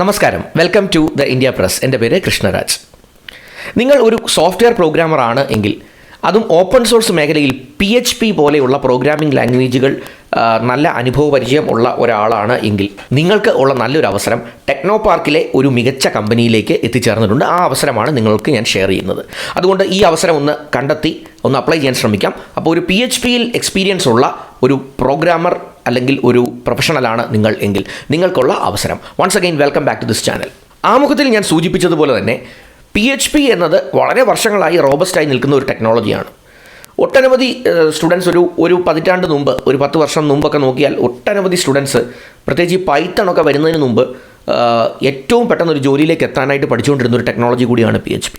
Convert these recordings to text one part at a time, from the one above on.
നമസ്കാരം, welcome to the India press. എൻ്റെ പേര് കൃഷ്ണരാജ്. നിങ്ങൾ ഒരു സോഫ്റ്റ്വെയർ പ്രോഗ്രാമറാണ് എങ്കിൽ, അതും ഓപ്പൺ സോഴ്സ് മേഖലയിൽ PHP പോലെയുള്ള പ്രോഗ്രാമിംഗ് ലാംഗ്വേജുകൾ നല്ല അനുഭവ പരിചയം ഉള്ള ഒരാളാണ് എങ്കിൽ, നിങ്ങൾക്ക് ഉള്ള നല്ലൊരു അവസരം ടെക്നോ പാർക്കിലെ ഒരു മികച്ച കമ്പനിയിലേക്ക് എത്തിച്ചേർന്നിട്ടുണ്ട്. ആ അവസരമാണ് നിങ്ങൾക്ക് ഞാൻ ഷെയർ ചെയ്യുന്നത്. അതുകൊണ്ട് ഈ അവസരം ഒന്ന് കണ്ടെത്തി ഒന്ന് അപ്ലൈ ചെയ്യാൻ ശ്രമിക്കാം. അപ്പോൾ ഒരു PHPയിൽ എക്സ്പീരിയൻസ് ഉള്ള ഒരു പ്രോഗ്രാമർ അല്ലെങ്കിൽ ഒരു പ്രൊഫഷണലാണ് നിങ്ങൾ എങ്കിൽ നിങ്ങൾക്കുള്ള അവസരം. Once again welcome back to this channel. ആമുഖത്തിൽ ഞാൻ സൂചിപ്പിച്ചതുപോലെ തന്നെ PHP എന്നത് വളരെ വർഷങ്ങളായി റോബസ്റ്റായി നിൽക്കുന്ന ഒരു ടെക്നോളജിയാണ്. ഒട്ടനവധി സ്റ്റുഡൻസ് ഒരു പതിറ്റാണ്ട് മുമ്പ്, ഒരു 10 വർഷം മുമ്പൊക്കെ നോക്കിയാൽ ഒട്ടനവധി സ്റ്റുഡൻസ്, പ്രത്യേകിച്ച് ഈ പൈത്തണൊക്കെ വരുന്നതിന് മുമ്പ് ഏറ്റവും പെട്ടെന്ന് ഒരു ജോലിയിലേക്ക് എത്താനായിട്ട് പഠിച്ചുകൊണ്ടിരുന്ന ഒരു ടെക്നോളജി കൂടിയാണ് PHP.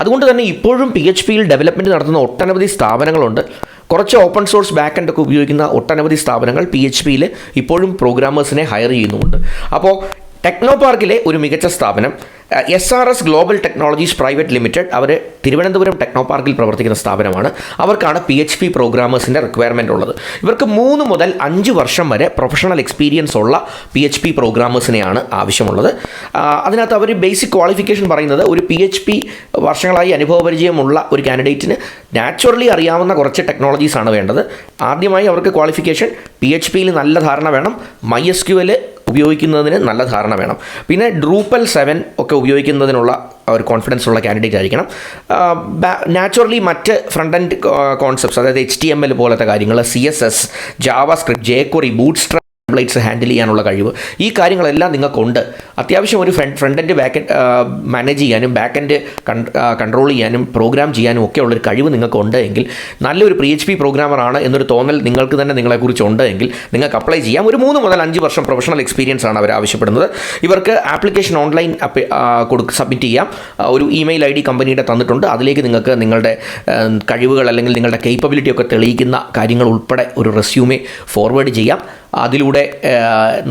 അതുകൊണ്ട് തന്നെ ഇപ്പോഴും PHPയിൽ ഡെവലപ്മെൻറ്റ് നടത്തുന്ന ഒട്ടനവധി സ്ഥാപനങ്ങളുണ്ട്. കുറച്ച് ഓപ്പൺ സോഴ്സ് ബാക്ക് എൻഡ് ഒക്കെ ഉപയോഗിക്കുന്ന ഒട്ടനവധി സ്ഥാപനങ്ങൾ PHPയിൽ ഇപ്പോഴും പ്രോഗ്രാമേഴ്സിനെ ഹയർ ചെയ്യുന്നുമുണ്ട്. അപ്പോൾ ടെക്നോ പാർക്കിലെ ഒരു മികച്ച സ്ഥാപനം SRS global technologies private limited, അവർ തിരുവനന്തപുരം ടെക്നോ പാർക്കിൽ പ്രവർത്തിക്കുന്ന സ്ഥാപനമാണ്. അവർക്കാണ് PHP പ്രോഗ്രാമേഴ്സിൻ്റെ റിക്വയർമെൻ്റ് ഉള്ളത്. ഇവർക്ക് 3 മുതൽ 5 വർഷം വരെ പ്രൊഫഷണൽ എക്സ്പീരിയൻസ് ഉള്ള PHP പ്രോഗ്രാമേഴ്സിനെയാണ് ആവശ്യമുള്ളത്. അതിനകത്ത് അവർ ബേസിക് ക്വാളിഫിക്കേഷൻ പറയുന്നത്, ഒരു PHP വർഷങ്ങളായി അനുഭവപരിചയമുള്ള ഒരു കാൻഡിഡേറ്റിന് നാച്ചുറലി അറിയാവുന്ന കുറച്ച് ടെക്നോളജീസാണ് വേണ്ടത്. ആദ്യമായി അവർക്ക് ക്വാളിഫിക്കേഷൻ PHPയിൽ നല്ല ധാരണ വേണം, MySQL ഉപയോഗിക്കുന്നതിന് നല്ല ധാരണ വേണം, പിന്നെ Drupal 7 ഒക്കെ ഉപയോഗിക്കുന്നതിനുള്ള ഒരു കോൺഫിഡൻസ് ഉള്ള കാൻഡിഡേറ്റ് ആയിരിക്കണം. നാച്ചുറലി മറ്റ് ഫ്രണ്ട് എൻഡ് കോൺസെപ്റ്റ്സ്, അതായത് HTML പോലത്തെ കാര്യങ്ങൾ, CSS, JavaScript, jQuery, Bootstrap templates handle ചെയ്യാനുള്ള കഴിവ്, ഈ കാര്യങ്ങളെല്ലാം നിങ്ങൾക്കുണ്ട്. അത്യാവശ്യം ഒരു front end back end manage ചെയ്യാനും ബാക്ക് എൻഡ് കൺട്രോൾ ചെയ്യാനും പ്രോഗ്രാം ചെയ്യാനും ഒക്കെ ഉള്ളൊരു കഴിവ് നിങ്ങൾക്കുണ്ട് എങ്കിൽ, നല്ലൊരു PHP പ്രോഗ്രാമറാണ് എന്നൊരു തോന്നൽ നിങ്ങൾക്ക് തന്നെ നിങ്ങളെക്കുറിച്ച് ഉണ്ട് എങ്കിൽ നിങ്ങൾക്ക് അപ്ലൈ ചെയ്യാം. ഒരു 3 മുതൽ 5 വർഷം പ്രൊഫഷണൽ എക്സ്പീരിയൻസ് ആണ് അവർ ആവശ്യപ്പെടുന്നത്. ഇവർക്ക് ആപ്ലിക്കേഷൻ ഓൺലൈൻ സബ്മിറ്റ് ചെയ്യാം. ഒരു ഇമെയിൽ ID കമ്പനിയുടെ തന്നിട്ടുണ്ട്. അതിലേക്ക് നിങ്ങൾക്ക് നിങ്ങളുടെ കഴിവുകൾ അല്ലെങ്കിൽ നിങ്ങളുടെ കേപ്പബിലിറ്റി ഒക്കെ തെളിയിക്കുന്ന കാര്യങ്ങൾ ഉൾപ്പെടെ ഒരു റെസ്യൂമെ ഫോർവേഡ് ചെയ്യാം. അതിലൂടെ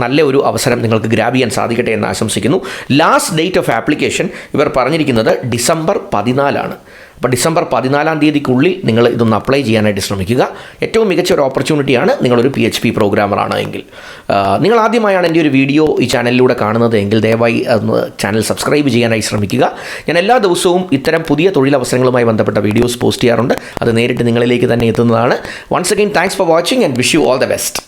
നല്ല ഒരു അവസരം നിങ്ങൾക്ക് ഗ്രാബ് ചെയ്യാൻ സാധിക്കട്ടെ എന്ന് ആശംസിക്കുന്നു. ലാസ്റ്റ് ഡേറ്റ് ഓഫ് ആപ്ലിക്കേഷൻ ഇവർ പറഞ്ഞിരിക്കുന്നത് ഡിസംബർ 14 അപ്പോൾ ഡിസംബർ 14 തീയതിക്കുള്ളിൽ നിങ്ങൾ ഇതൊന്ന് അപ്ലൈ ചെയ്യാനായിട്ട് ശ്രമിക്കുക. ഏറ്റവും മികച്ച ഒരു ഓപ്പർച്യൂണിറ്റിയാണ് നിങ്ങളൊരു PHP പ്രോഗ്രാമറാണ് എങ്കിൽ. നിങ്ങൾ ആദ്യമായാണ് എൻ്റെ ഒരു വീഡിയോ ഈ ചാനലിലൂടെ കാണുന്നത് എങ്കിൽ ദയവായി ചാനൽ സബ്സ്ക്രൈബ് ചെയ്യാനായി ശ്രമിക്കുക. ഞാൻ എല്ലാ ദിവസവും ഇത്തരം പുതിയ തൊഴിലവസരങ്ങളുമായി ബന്ധപ്പെട്ട വീഡിയോസ് പോസ്റ്റ് ചെയ്യാറുണ്ട്. അത് നേരിട്ട് നിങ്ങളിലേക്ക് തന്നെ എത്തുന്നതാണ്. Once again thanks for watching and wish you all the best.